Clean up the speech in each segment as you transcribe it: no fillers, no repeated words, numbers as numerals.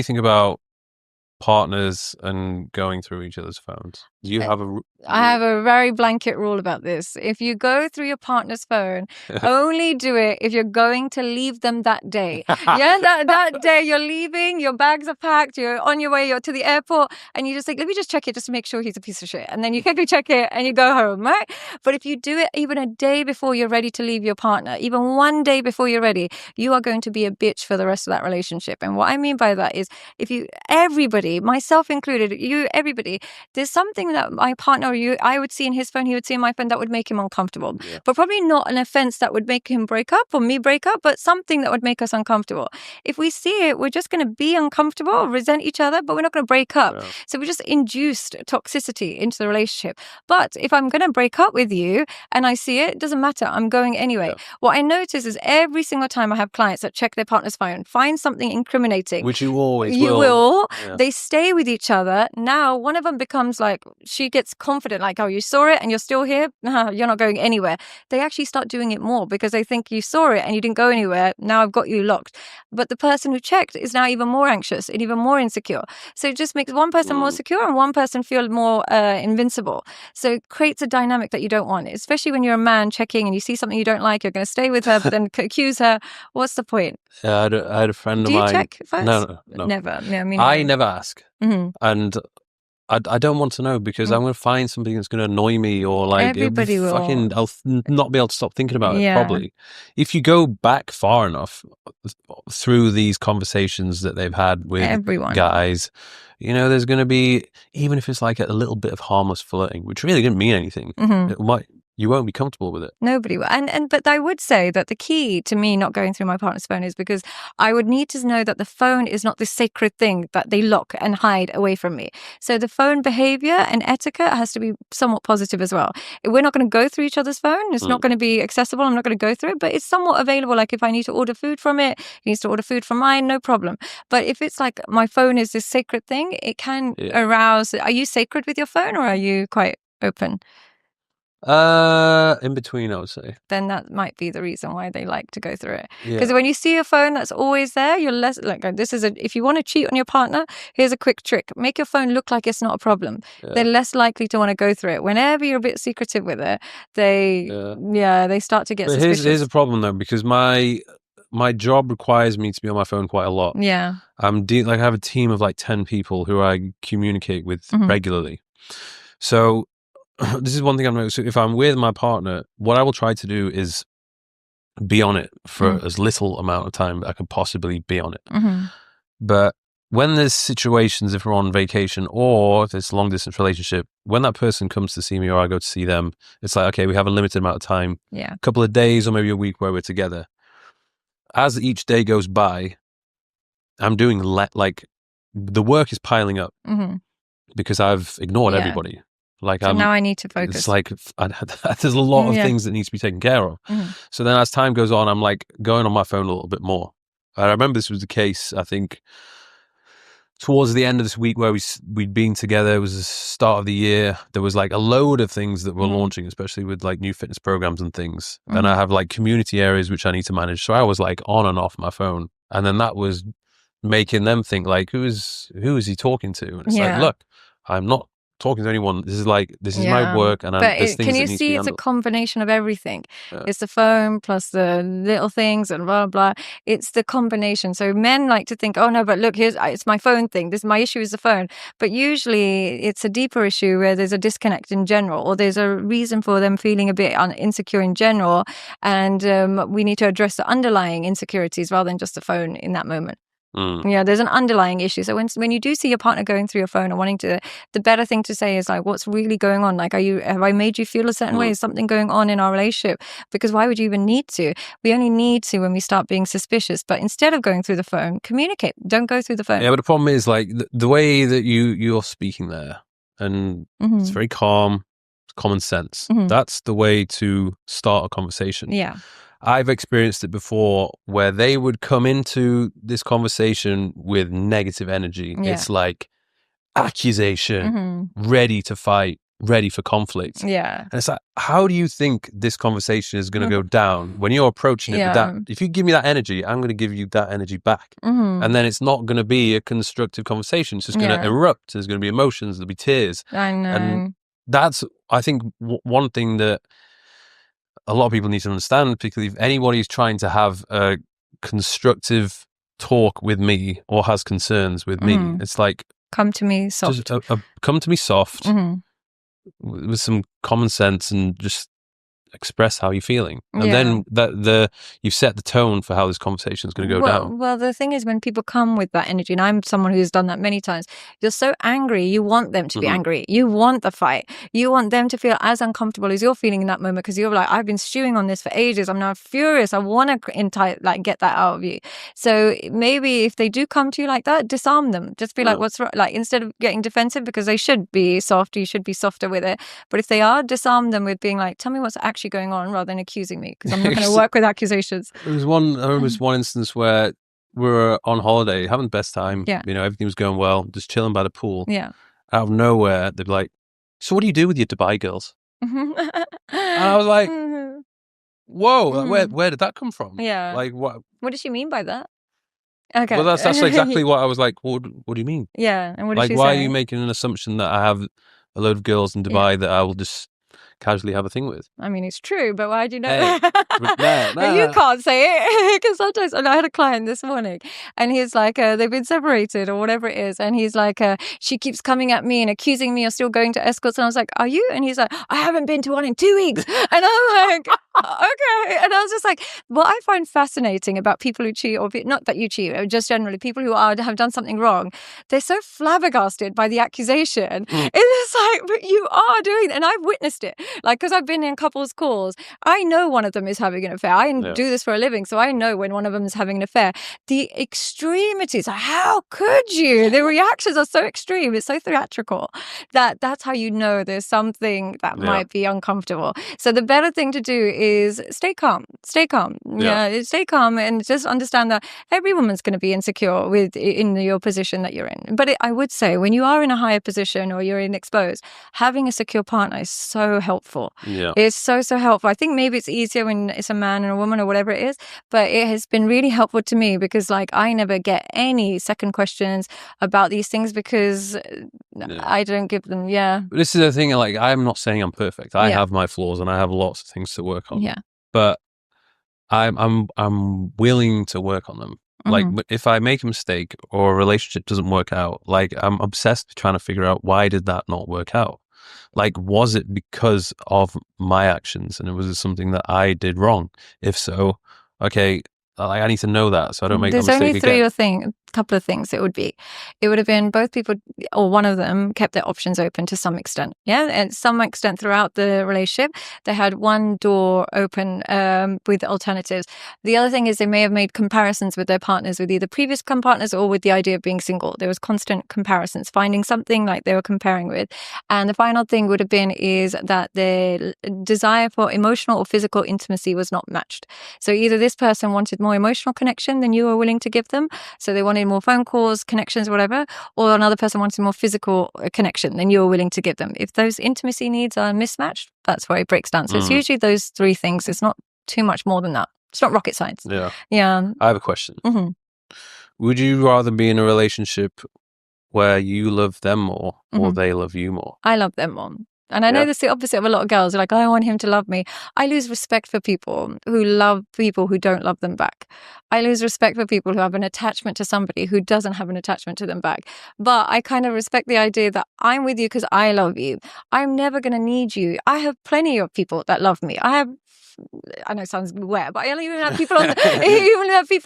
you think about partners and going through each other's phones? Do you have a I have a very blanket rule about this. If you go through your partner's phone, only do it if you're going to leave them that day. Yeah, that day you're leaving, your bags are packed, you're on your way, you're to the airport, and you just think, let me just check it just to make sure he's a piece of shit. And then you quickly check it and you go home, right? But if you do it even a day before you're ready to leave your partner, even one day before you're ready, you are going to be a bitch for the rest of that relationship. And what I mean by that is everybody, myself included, everybody, there's something that my partner or I would see in his phone, he would see in my phone that would make him uncomfortable. Yeah. But probably not an offense that would make him break up or me break up, but something that would make us uncomfortable. If we see it, we're just going to be uncomfortable, resent each other, but we're not going to break up. Yeah. So we just induced toxicity into the relationship. But if I'm going to break up with you and I see it, doesn't matter. I'm going anyway. Yeah. What I notice is every single time I have clients that check their partner's phone, find something incriminating. Which you always will. Yeah. They stay with each other. Now one of them becomes like, she gets confident, like, oh, you saw it and you're still here? You're not going anywhere. They actually start doing it more because they think you saw it and you didn't go anywhere. Now I've got you locked. But the person who checked is now even more anxious and even more insecure. So it just makes one person more secure and one person feel more invincible. So it creates a dynamic that you don't want, especially when you're a man checking and you see something you don't like, you're going to stay with her, but then accuse her. What's the point? Yeah, I had a friend of mine. Do you check first? No. Never. Yeah, I never ask. Mm-hmm. And I don't want to know because I'm going to find something that's going to annoy me or like everybody will. I'll not be able to stop thinking about it probably. If you go back far enough through these conversations that they've had with everyone, guys, you know, there's going to be, even if it's like a little bit of harmless flirting, which really didn't mean anything, you won't be comfortable with it. Nobody will. But I would say that the key to me not going through my partner's phone is because I would need to know that the phone is not this sacred thing that they lock and hide away from me. So the phone behavior and etiquette has to be somewhat positive as well. We're not going to go through each other's phone. It's not going to be accessible. I'm not going to go through it, but it's somewhat available. Like if I need to order food from it, he needs to order food from mine, no problem. But if it's like my phone is this sacred thing, it can arouse. Are you sacred with your phone or are you quite open? In between, I would say. Then that might be the reason why they like to go through it. Because when you see a phone that's always there, you're less like, if you want to cheat on your partner, here's a quick trick. Make your phone look like it's not a problem. They're less likely to want to go through it. Whenever you're a bit secretive with it, they start to get suspicious. Here's a problem though, because my job requires me to be on my phone quite a lot. Yeah. I have a team of like 10 people who I communicate with regularly. So this is one thing I've noticed. So if I'm with my partner, what I will try to do is be on it for as little amount of time that I can possibly be on it. But when there's situations, if we're on vacation or if it's a long distance relationship, when that person comes to see me or I go to see them, it's like, okay, we have a limited amount of time, a couple of days or maybe a week where we're together. As each day goes by, I'm doing like the work is piling up because I've ignored everybody. Like so now I need to focus. It's like there's a lot of things that need to be taken care of. So then as time goes on, I'm like going on my phone a little bit more. I remember this was the case, I think, towards the end of this week where we'd been together. It was the start of the year. There was like a load of things that were launching, especially with like new fitness programs and things. And I have like community areas which I need to manage. So I was like on and off my phone. And then that was making them think like, who is he talking to? And it's like, look, I'm not talking to anyone. This is my work, and there's things can you that see it's a combination of everything? It's the phone plus the little things and blah blah. It's the combination. So men like to think, oh no, but look, it's my phone thing. This my issue is the phone. But usually it's a deeper issue where there's a disconnect in general, or there's a reason for them feeling a bit insecure in general, and we need to address the underlying insecurities rather than just the phone in that moment. Yeah, there's an underlying issue. So when you do see your partner going through your phone and wanting to, the better thing to say is like, what's really going on? Like, have I made you feel a certain way? Is something going on in our relationship? Because why would you even need to? We only need to when we start being suspicious. But instead of going through the phone, communicate. Don't go through the phone. Yeah, but the problem is like the way that you're speaking there, and it's very calm, common sense. That's the way to start a conversation. Yeah. I've experienced it before where they would come into this conversation with negative energy. It's like accusation, ready to fight. ready for conflict. Yeah. And it's like, how do you think this conversation is going to go down when you're approaching it with that? If you give me that energy, I'm going to give you that energy back. And then it's not going to be a constructive conversation. It's just going to erupt. There's going to be emotions. There'll be tears. I know. And that's, I think, one thing that a lot of people need to understand, particularly if anybody's trying to have a constructive talk with me or has concerns with me, it's like, come to me soft. Just come to me soft with some common sense and just express how you're feeling. And then you've set the tone for how this conversation is going to go down. Well, the thing is, when people come with that energy, and I'm someone who's done that many times, you're so angry, you want them to be angry. You want the fight. You want them to feel as uncomfortable as you're feeling in that moment, because you're like, I've been stewing on this for ages. I'm now furious. I want to get that out of you. So maybe if they do come to you like that, disarm them. Just be like, what's wrong? Like, instead of getting defensive, because they should be soft, you should be softer with it. But if they are, disarm them with being like, tell me what's actually going on, rather than accusing me, because I'm not going to work with accusations. There was one instance where we were on holiday, having the best time. You know, everything was going well, just chilling by the pool. Out of nowhere, they'd be like, "So what do you do with your Dubai girls?" And I was like, "Whoa, like, where did that come from?" Like, what does she mean by that? Okay. Well, that's exactly what I was like. What do you mean? And what did like, she why say? are you making an assumption that I have a load of girls in Dubai that I will just casually have a thing with? I mean, it's true, but why do you know? Hey, you can't say it, because sometimes. And I had a client this morning, and he's like, they've been separated or whatever it is, and he's like, she keeps coming at me and accusing me of still going to escorts, and I was like, are you? And he's like, I haven't been to one in 2 weeks, and I'm like, okay. And I was just like, what I find fascinating about people who cheat, or not that you cheat, just generally people who have done something wrong, they're so flabbergasted by the accusation. It's like, but you are doing, and I've witnessed it. Like, because I've been in couples calls, I know one of them is having an affair. I do this for a living, so I know when one of them is having an affair. The extremities, how could you? The reactions are so extreme. It's so theatrical that's how you know there's something that might be uncomfortable. So the better thing to do is stay calm. Stay calm. Stay calm, and just understand that every woman's going to be insecure in your position that you're in. But I would say, when you are in a higher position or you're in exposed, having a secure partner is so helpful. It's so helpful. I think maybe it's easier when it's a man and a woman or whatever it is, but it has been really helpful to me, because like, I never get any second questions about these things, because I don't give them. But this is the thing, like, I'm not saying I'm perfect. I have my flaws and I have lots of things to work on. But I'm willing to work on them. Like, if I make a mistake or a relationship doesn't work out, like, I'm obsessed with trying to figure out, why did that not work out? Like, was it because of my actions, and was it something that I did wrong? If so, okay, I need to know that, so I don't make that mistake again. There's only couple of things. It would have been both people, or one of them, kept their options open to some extent. And some extent throughout the relationship, they had one door open with alternatives. The other thing is, they may have made comparisons with their partners, with either previous partners or with the idea of being single. There was constant comparisons, finding something like they were comparing with. And the final thing would have been is that their desire for emotional or physical intimacy was not matched. So either this person wanted more emotional connection than you were willing to give them, so they wanted more phone calls, connections, whatever, or another person wanted more physical connection than you're willing to give them. If those intimacy needs are mismatched, that's where it breaks down. So it's usually those three things. It's not too much more than that. It's not rocket science. I have a question. Would you rather be in a relationship where you love them more, or they love you more? I love them more. And I know that's the opposite of a lot of girls. They're like, I want him to love me. I lose respect for people who love people who don't love them back. I lose respect for people who have an attachment to somebody who doesn't have an attachment to them back. But I kind of respect the idea that I'm with you because I love you. I'm never going to need you. I have plenty of people that love me. I know it sounds weird, but I even have people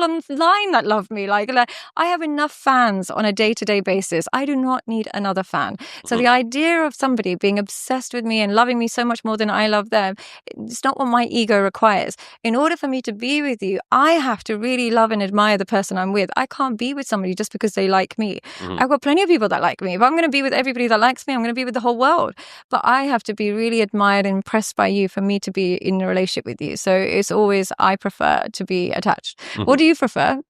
online that love me. Like I have enough fans on a day-to-day basis. I do not need another fan. So the idea of somebody being obsessed with me and loving me so much more than I love them, it's not what my ego requires. In order for me to be with you, I have to really love and admire the person I'm with. I can't be with somebody just because they like me. I've got plenty of people that like me. If I'm going to be with everybody that likes me, I'm going to be with the whole world. But I have to be really admired and impressed by you for me to be in a relationship with you. So it's always, I prefer to be attached. What do you prefer?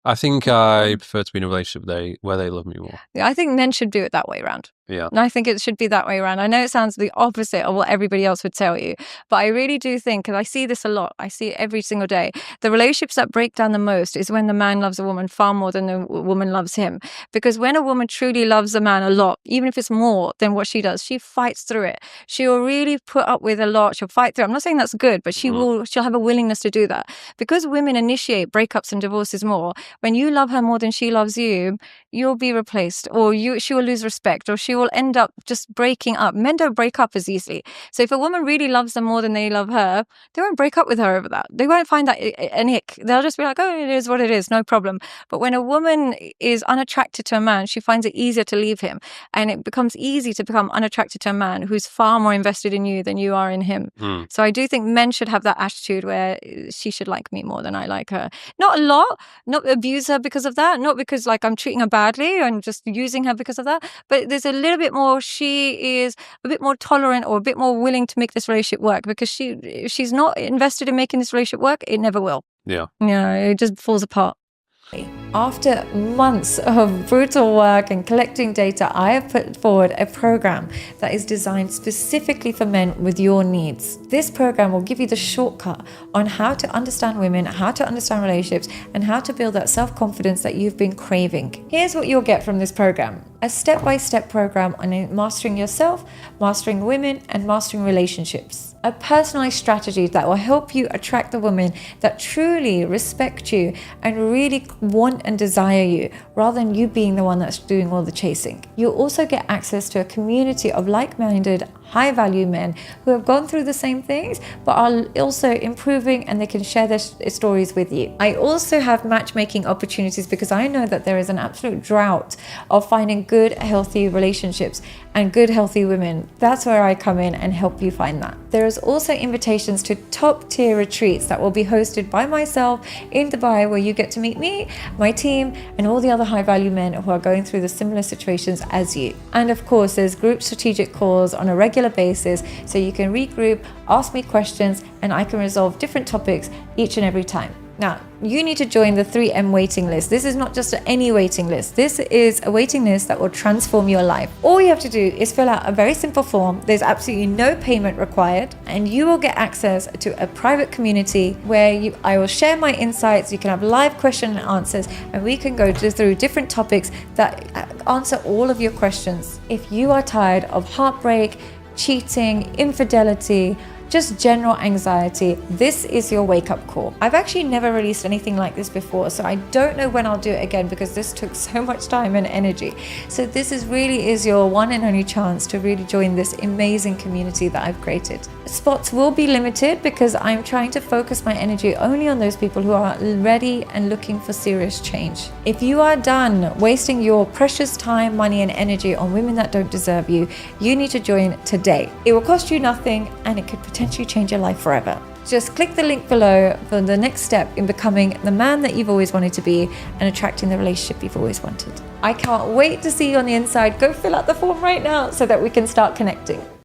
I think I prefer to be in a relationship where they love me more. I think men should do it that way around. Yeah. And I think it should be that way around. I know it sounds the opposite of what everybody else would tell you, but I really do think, and I see this a lot, I see it every single day, the relationships that break down the most is when the man loves a woman far more than the woman loves him. Because when a woman truly loves a man a lot, even if it's more than what she does, she fights through it. She will really put up with a lot. She'll fight through it. I'm not saying that's good, but she'll have a willingness to do that. Because women initiate breakups and divorces more, when you love her more than she loves you, you'll be replaced, or she will lose respect, or she will end up just breaking up. Men don't break up as easily. So if a woman really loves them more than they love her, they won't break up with her over that. They won't find that an ick. They'll just be like, oh, it is what it is, no problem. But when a woman is unattracted to a man, she finds it easier to leave him. And it becomes easy to become unattracted to a man who's far more invested in you than you are in him. So I do think men should have that attitude where she should like me more than I like her. Not a lot, not abuse her because of that, not because like I'm treating her badly and just using her because of that, but there's a little bit more, she is a bit more tolerant or a bit more willing to make this relationship work, because if she's not invested in making this relationship work, it never will. Yeah. It just falls apart. After months of brutal work and collecting data, I have put forward a program that is designed specifically for men with your needs. This program will give you the shortcut on how to understand women, how to understand relationships, and how to build that self-confidence that you've been craving. Here's what you'll get from this program: a step-by-step program on mastering yourself, mastering women, and mastering relationships. A personalized strategy that will help you attract the women that truly respect you and really want and desire you, rather than you being the one that's doing all the chasing. You'll also get access to a community of like-minded, high-value men who have gone through the same things but are also improving, and they can share their stories with you. I also have matchmaking opportunities because I know that there is an absolute drought of finding good, healthy relationships and good, healthy women. That's where I come in and help you find that. There is also invitations to top-tier retreats that will be hosted by myself in Dubai, where you get to meet me, my team, and all the other high-value men who are going through the similar situations as you. And of course, there's group strategic calls on a regular basis, so you can regroup, ask me questions, and I can resolve different topics each and every time. Now, you need to join the 3M waiting list. This is not just any waiting list. This is a waiting list that will transform your life. All you have to do is fill out a very simple form. There's absolutely no payment required, and you will get access to a private community where I will share my insights. You can have live question and answers, and we can go through different topics that answer all of your questions. If you are tired of heartbreak, cheating, infidelity, just general anxiety, this is your wake-up call. I've actually never released anything like this before, so I don't know when I'll do it again, because this took so much time and energy. So this really is your one and only chance to really join this amazing community that I've created. Spots will be limited because I'm trying to focus my energy only on those people who are ready and looking for serious change. If you are done wasting your precious time, money, and energy on women that don't deserve you, you need to join today. It will cost you nothing, and it could potentially change your life forever. Just click the link below for the next step in becoming the man that you've always wanted to be and attracting the relationship you've always wanted. I can't wait to see you on the inside. Go fill out the form right now so that we can start connecting.